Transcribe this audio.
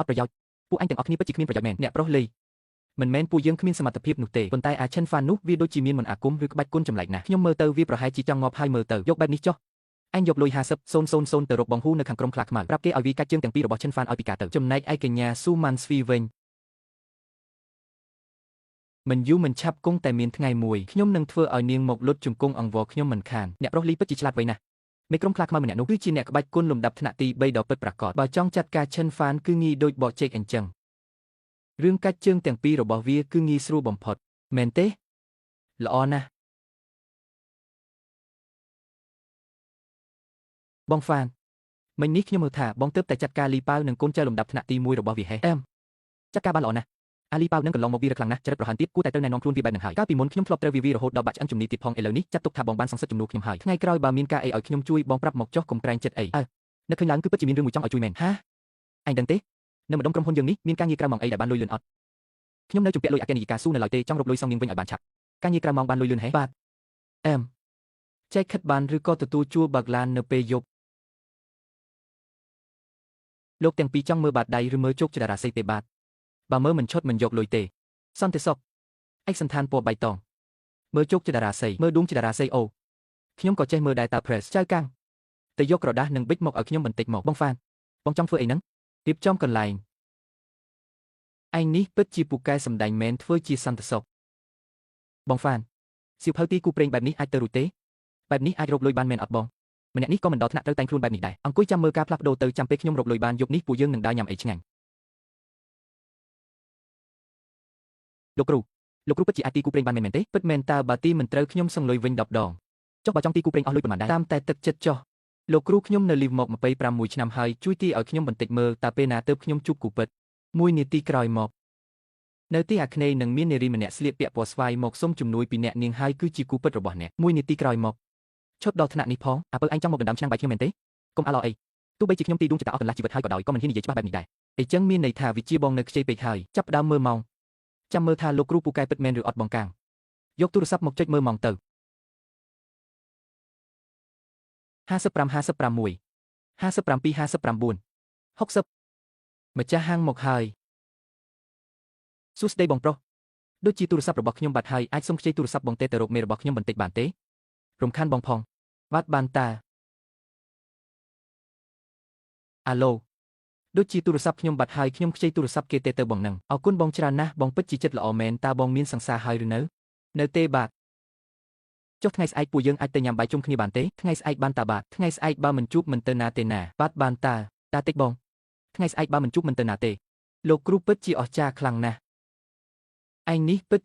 អត់ប្រយោជន៍ពួកអញទាំងអស់គ្នាពិតជាគ្មានប្រយោជន៍មែនអ្នកប្រុសលេមិនមែនពួកយើងគ្មានសមត្ថភាពនោះទេប៉ុន្តែអាឈិនហ្វាននោះវាដូចជាមានមន្តអាគមឬក្បាច់គុណចម្លែកណាស់ខ្ញុំមើលទៅវាប្រហែលជាចង់ងាប់ហើយមើលទៅយកបែបនេះចុះអញយកលុយ50,000ទៅរកបងហ៊ូនៅខាងក្រុមខ្លាខ្មៅប្រាប់គេឲ្យវាកាច់ជើងទាំងពីររបស់ឈិនហ្វានឲ្យពីការទៅចំណែកឯកញ្ញាស៊ូម៉ាន់ស្វីវិញមិនយូរមិនឆាប់គង់តែមានថ្ងៃមួយខ្ញុំនឹងធ្វើឲ្យនាងមកលុតជង្គង់អង្វរខ្ញុំមិនខានអ្នកប្រុសលីពិតជាឆ្លាតវៃណាស់មេក្រុមខ្លាខ្មៅម្នាក់នោះគឺជាអ្នកក្បាច់គុណលំដាប់ថ្នាក់ទី3ដ៏ពិតប្រាកដបើចង់ចាត់ការឈិនហ្វានគឺងាយដូចបកចេកអញ្ចឹងរឿងកាច់ជើងទាំងពីររបស់វាគឺងាយស្រួលបំផុតមែនទេល្អណាស់បងហ្វានមិញនេះខ្ញុំមើលថាបងទើបតែចាត់ការលីប៉ាវនិងកូនចៅលំដាប់ថ្នាក់ទី1របស់វាហេចាត់ការបានល្អណាស់អាលីប៉ាវនឹងកន្លងមកវារខ្លាំងណាស់ចរិតប្រហែលទៀតគួរតែត្រូវណែនាំខ្លួនវាបែបនឹងហើយកាលពីមុនខ្ញុំធ្លាប់ត្រូវវារហូតដល់បាក់ឆ្អឹងជំនីទៀតផងឥឡូវនេះចាត់ទុកថាបងបានសង្សឹកជំនួសខ្ញុំហើយថ្ងៃក្រោយបើមានការអីឲ្យខ្ញុំជួយបងប្រាប់មកចុះកុំក្រែងចិត្តអីនឹកឃើញឡើងគឺពិតជាមានរឿងមួយចង់ឲ្យជួយមែនហាអញដឹងទេនៅម្ដុំក្រុមហ៊ុនយើងនេះមានការងារក្រៅម៉ោងអីដែលបានលុយលឿនអត់ខ្ញុំនៅជំពាក់លុយអគ្គនាយិកាស៊ូនៅឡើយទេចង់រកលុយសងនាងវិញឲ្យបានឆាប់ការងារក្រៅម៉ោងបានលុយលឿនហេបាទចែកខិតបានឬក៏ទទួលជួលបើកឡាននៅពេលយប់លោកទាំងពីរចង់មើលបាតដៃឬមើលជោគចតារាសីទេបាទបើមើលមិនឈុតមិនយកលុយទេសន្តិសុខឯកសណ្ឋានពណ៌បៃតងមើលជោគចតារាសីមើលដួងចតារាសីអូខ្ញុំក៏ចេះមើលដែរតា press ចៅកាំងទៅយកក្រដាសនិងប៊ិចមកឲ្យខ្ញុំបន្តិចមកបងហ្វានបងចង់ធ្វើអីហ្នឹងរៀបចំកន្លែងឯងនេះពិតជាពូកែសម្ដែងមែនធ្វើជាសន្តិសុខបងហ្វានសៀវភៅទីគូប្រេងបែបនេះអាចទៅរួចទេបែបនេះអាចរកលុយបានមែនអត់បងម្នាក់នេះក៏មិនដល់ថ្នាក់ត្រូវតែងខ្លួនបែបនេះដែរអង្គុយចាំមើលការផ្លាស់ប្ដូរទៅចាំពេលខ្ញុំរកលុយបានយប់នេះពួកយើងនឹងដើរញ៉ាំអីឆ្ងាញ់លោកគ្រូពិតជាអាចទីគូប្រេងបានមែនទេពិតមែនតើបើទីមិនត្រូវខ្ញុំសងលុយវិញ10ដងចុះបើចង់ទីគូប្រេងអស់លុយប៉ុន្មានដែរតាមតែទឹកចិត្តចុះលោកគ្រូខ្ញុំនៅលីវមក26ឆ្នាំហើយជួយទីឲ្យខ្ញុំបន្តិចមើលតើពេលណាទើបខ្ញុំជួបគូពិត1នាទីក្រោយមកនៅទីអាគ្នេយ៍នឹងមាននារីម្នាក់ស្លៀកពាក់ពណ៌ស្វាយមកសុំជំនួយពីអ្នកនាងហើយគឺជាគូពិតរបស់អ្នក1នាទីក្រោយមកឈប់ដល់ថ្នាក់នេះផងអើអញចង់មកដណ្ដើមឆ្នាំងបាយខ្ញុំមែនទេកុំអាឡអីទោះបីជាខ្ញុំទីដួងចតាអស់កន្លះជីវិតហើយក៏ដោយក៏មិនហ៊ាននិយាយច្បាស់បែបនេះដែរអញ្ចឹងមានន័យថាវិជាបងនៅខ្ចីពេកហើយចាប់ផ្ដើមមើលម៉ោងចាំមើលថាលោកគ្រូពូកែពិតមែនឬអត់បងកាំងយកទូរស័ព្ទមកចុចមើលម៉ោងទៅ55 56 57 59 60ម្ចាស់ហាងមកហើយសួស្ដីបងប្រុសដូចជាទូរស័ព្ទរបស់ខ្ញុំបាត់ហើយអាចសុំខ្ចីទូរស័ព្ទបងទេទៅរកមេរបស់ខ្ញុំបន្តិចបានទេរំខានបងផងបាទបានតាអាឡូដូចជាទូរស័ព្ទខ្ញុំបាត់ហើយខ្ញុំខ្ចីទូរស័ព្ទគេទេទៅបងនឹងអរគុណបងច្រើនណាស់បងពិតជាចិត្តល្អមែនតើបងមានសង្សារហើយឬនៅទេបាទចុះថ្ងៃស្អែកពួកយើងអាចទៅញ៉ាំបាយជុំគ្នាបានទេថ្ងៃស្អែកបានតាបាទថ្ងៃស្អែកបើមិនជួបមិនទៅណាទេណាបាទបានតាតិចបងថ្ងៃស្អែកបើមិនជួបមិនទៅណាទេលោកគ្រូពិតជាអស្ចារ្យខ្លាំងណាស់ឯងនេះពិត